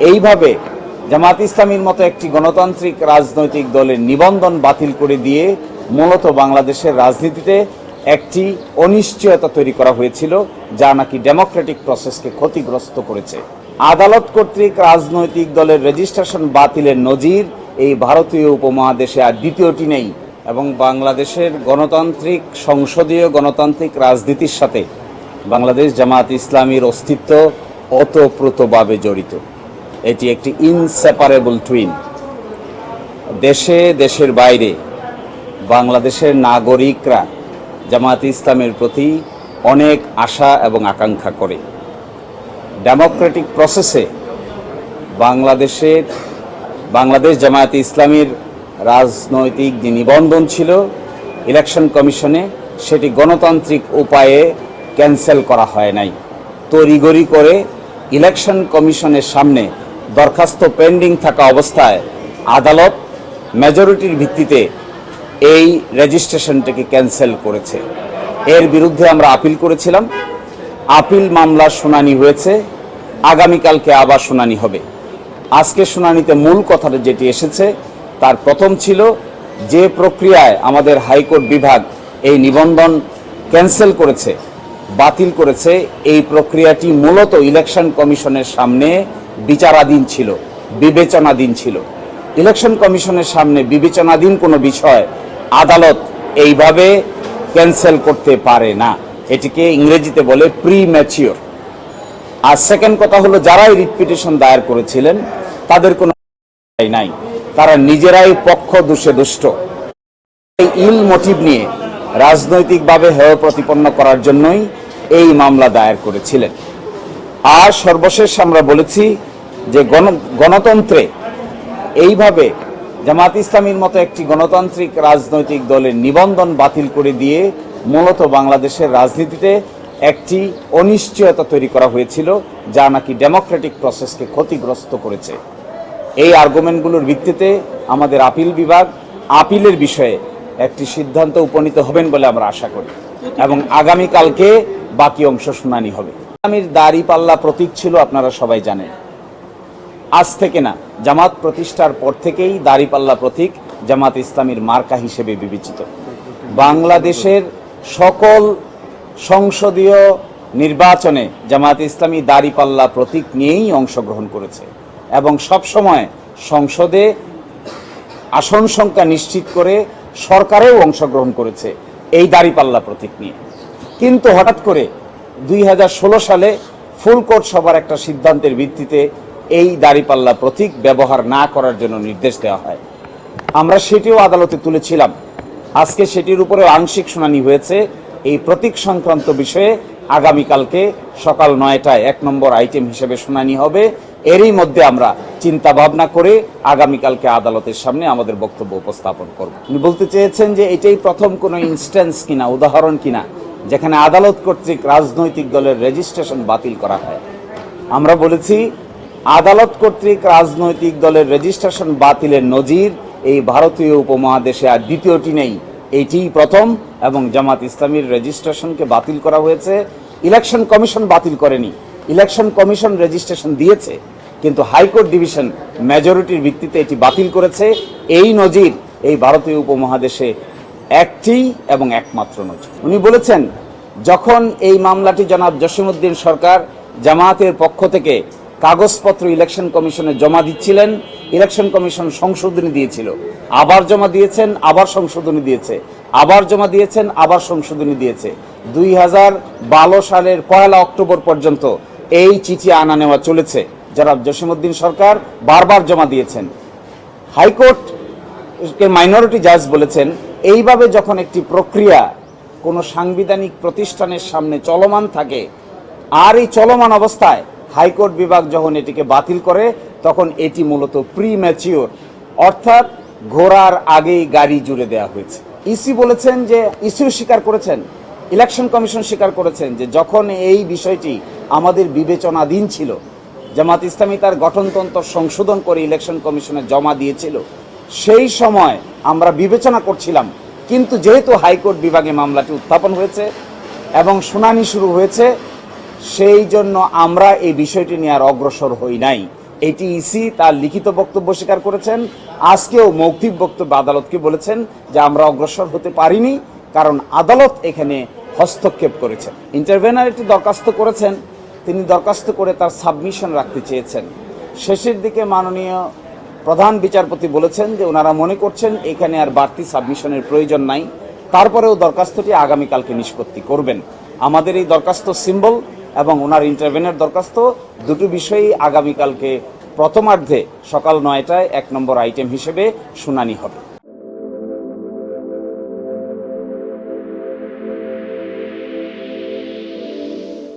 এইভাবে জামাত ইসলামীর মতো একটি গণতান্ত্রিক রাজনৈতিক দলের নিবন্ধন বাতিল করে দিয়ে মূলত বাংলাদেশের রাজনীতিতে একটি অনিশ্চয়তা তৈরি করা হয়েছিল, যা নাকি ডেমোক্রেটিক প্রসেসকে ক্ষতিগ্রস্ত করেছে। আদালত কর্তৃক রাজনৈতিক দলের রেজিস্ট্রেশন বাতিলের নজির এই ভারতীয় উপমহাদেশে আর দ্বিতীয়টি নেই, এবং বাংলাদেশের গণতান্ত্রিক সংসদীয় গণতান্ত্রিক রাজনীতির সাথে বাংলাদেশ জামাত ইসলামীর অস্তিত্ব ওতপ্রোতভাবে জড়িত। এটি একটি ইনসেপারেবল টুইন। দেশে দেশের বাইরে বাংলাদেশের নাগরিকরা জামাত ইসলামের প্রতি অনেক আশা এবং আকাঙ্ক্ষা করে। ডেমোক্রেটিক প্রসেসে বাংলাদেশ জামায়াতে ইসলামীর রাজনৈতিক যে নিবন্ধন ছিল ইলেকশন কমিশনে, সেটি গণতান্ত্রিক উপায়ে ক্যান্সেল করা হয় নাই। তড়িঘড়ি করে ইলেকশন কমিশনের সামনে দরখাস্ত পেন্ডিং থাকা অবস্থায় আদালত মেজরিটির ভিত্তিতে এই রেজিস্ট্রেশনটাকে ক্যান্সেল করেছে। এর বিরুদ্ধে আমরা আপিল করেছিলাম। আপিল মামলার শুনানি হয়েছে, আগামীকালকে আবার শুনানি হবে। আজকে শুনানিতে মূল কথাটা যেটি এসেছে তার প্রথম ছিল যে প্রক্রিয়ায় আমাদের হাইকোর্ট বিভাগ এই নিবন্ধন ক্যান্সেল করেছে, বাতিল করেছে, এই প্রক্রিয়াটি মূলত ইলেকশন কমিশনের সামনে বিচারাধীন ছিল, বিবেচনাধীন ছিল। ইলেকশন কমিশনের সামনে বিবেচনাধীন কোনো বিষয় আদালত এইভাবে ক্যান্সেল করতে পারে না। এটিকে ইংরেজিতে বলে প্রিম্যাচিওর। আর সেকেন্ড কথা হলো, যারাই রিট পিটিশন দায়ের করেছিলেন তাদের কোনো নাই, তারা নিজেরাই পক্ষ দোষে দুষ্ট। ইল মোটিভ নিয়ে রাজনৈতিকভাবে হেয় প্রতিপন্ন করার জন্যই এই মামলা দায়ের করেছিলেন। আর সর্বশেষ আমরা বলেছি যে গণতন্ত্রে এইভাবে জামাত ইসলামীর মতো একটি গণতান্ত্রিক রাজনৈতিক দলের নিবন্ধন বাতিল করে দিয়ে মূলত বাংলাদেশের রাজনীতিতে একটি অনিশ্চয়তা তৈরি করা হয়েছিল, যা নাকি ডেমোক্রেটিক প্রসেসকে ক্ষতিগ্রস্ত করেছে। এই আর্গুমেন্টগুলোর ভিত্তিতে আমাদের আপিল বিভাগ আপিলের বিষয়ে একটি সিদ্ধান্ত উপনীত হবেন বলে আমরা আশা করি, এবং আগামীকালকে বাকি অংশ শুনানি হবে। ইসলামীর দাড়িপাল্লা প্রতীক ছিল, আপনারা সবাই জানেন। আজ থেকে না, জামাত প্রতিষ্ঠার পর থেকেই দাড়িপাল্লা প্রতীক জামাত ইসলামীর মার্কা হিসেবে বিবেচিত। বাংলাদেশের সকল সংসদীয় নির্বাচনে জামাত ইসলামী দাড়িপাল্লা প্রতীক নিয়েই অংশগ্রহণ করেছে, এবং সবসময় সংসদে আসন সংখ্যা নিশ্চিত করে সরকারেও অংশগ্রহণ করেছে এই দাড়িপাল্লা প্রতীক নিয়ে। কিন্তু হঠাৎ করে 2016 সালে ফুল কোর্ট সভার একটা সিদ্ধান্তের ভিত্তিতে এই দাড়িপাল্লা প্রতীক ব্যবহার না করার জন্য নির্দেশ দেওয়া হয়। আমরা সেটিও আদালতে তুলেছিলাম। আজকে সেটির উপরে আংশিক শুনানি হয়েছে। এই প্রতীক সংক্রান্ত বিষয়ে আগামীকালকে সকাল 9টায় 1 নম্বর আইটেম হিসেবে শুনানি হবে। এরই মধ্যে আমরা চিন্তা ভাবনা করে আগামীকালকে আদালতের সামনে আমাদের বক্তব্য উপস্থাপন করব। উনি বলতে চেয়েছেন যে এটাই প্রথম কোনো ইনস্ট্যান্স কিনা, উদাহরণ কিনা, যেখানে আদালত কর্তৃক রাজনৈতিক দলের রেজিস্ট্রেশন বাতিল করা হয়। আমরা বলেছি, আদালত কর্তৃক রাজনৈতিক দলের রেজিস্ট্রেশন বাতিলের নজির এই ভারতীয় উপমহাদেশে আর দ্বিতীয়টি নেই, এইটিই প্রথম। এবং জামাত ইসলামীর রেজিস্ট্রেশনকে বাতিল করা হয়েছে, ইলেকশন কমিশন বাতিল করেনি। ইলেকশন কমিশন রেজিস্ট্রেশন দিয়েছে, কিন্তু হাইকোর্ট ডিভিশন মেজরিটির ভিত্তিতে এটি বাতিল করেছে। এই নজির এই ভারতীয় উপমহাদেশে একটি এবং একমাত্র নজির। উনি বলেছেন, যখন এই মামলাটি জনাব জসিমউদ্দিন সরকার জামায়াতের পক্ষ থেকে কাগজপত্র ইলেকশন কমিশনে জমা দিচ্ছিলেন, ইলেকশন কমিশন সংশোধনী দিয়েছিল, আবার জমা দিয়েছেন, আবার সংশোধনী দিয়েছে, আবার জমা দিয়েছেন, আবার সংশোধনী দিয়েছে। 2012 সালের 1 অক্টোবর পর্যন্ত এই চিঠি আনা নেওয়া চলেছে। জনাব জসিমউদ্দিন সরকার বারবার জমা দিয়েছেন। হাইকোর্ট মাইনরিটি জাজ বলেছেন, এইভাবে যখন একটি প্রক্রিয়া কোনো সাংবিধানিক প্রতিষ্ঠানের সামনে চলমান থাকে, আর এই চলমান অবস্থায় হাইকোর্ট বিভাগ যখন এটিকে বাতিল করে, তখন এটি মূলত প্রিম্যাচিওর, অর্থাৎ ঘোড়ার আগেই গাড়ি জুড়ে দেওয়া হয়েছে। ইসি বলেছেন যে, ইসিও স্বীকার করেছেন, ইলেকশন কমিশন স্বীকার করেছেন যে যখন এই বিষয়টি আমাদের বিবেচনাধীন ছিল, জামাত ইসলামী তার গঠনতন্ত্র সংশোধন করে ইলেকশন কমিশনে জমা দিয়েছিল, সেই সময় আমরা বিবেচনা করছিলাম। কিন্তু যেহেতু হাইকোর্ট বিভাগে মামলাটি উত্থাপন হয়েছে এবং শুনানি শুরু হয়েছে, সেই জন্য আমরা এই বিষয়টি নিয়ে আর অগ্রসর হই নাই। এটি ইসি তার লিখিত বক্তব্য স্বীকার করেছেন। আজকেও মৌখিক বক্তব্য আদালতকে বলেছেন যে আমরা অগ্রসর হতে পারিনি, কারণ আদালত এখানে হস্তক্ষেপ করেছেন। ইন্টারভেনার একটি দরখাস্ত করেছেন, তিনি দরখাস্ত করে তার সাবমিশন রাখতে চেয়েছেন। শেষের দিকে মাননীয় প্রধান বিচারপতি বলেছেন যে ওনারা মনে করছেন এখানে আর বাড়তি সাবমিশনের প্রয়োজন নাই, তারপরেও দরখাস্তটি আগামীকালকে নিষ্পত্তি করবেন। আমাদের এই দরখাস্ত সিম্বল এবং ওনার ইন্টারভেনের দরখাস্ত দুটো বিষয়ই আগামীকালকে প্রথমার্ধে সকাল 9টায় 1 নম্বর আইটেম হিসেবে শুনানি হবে।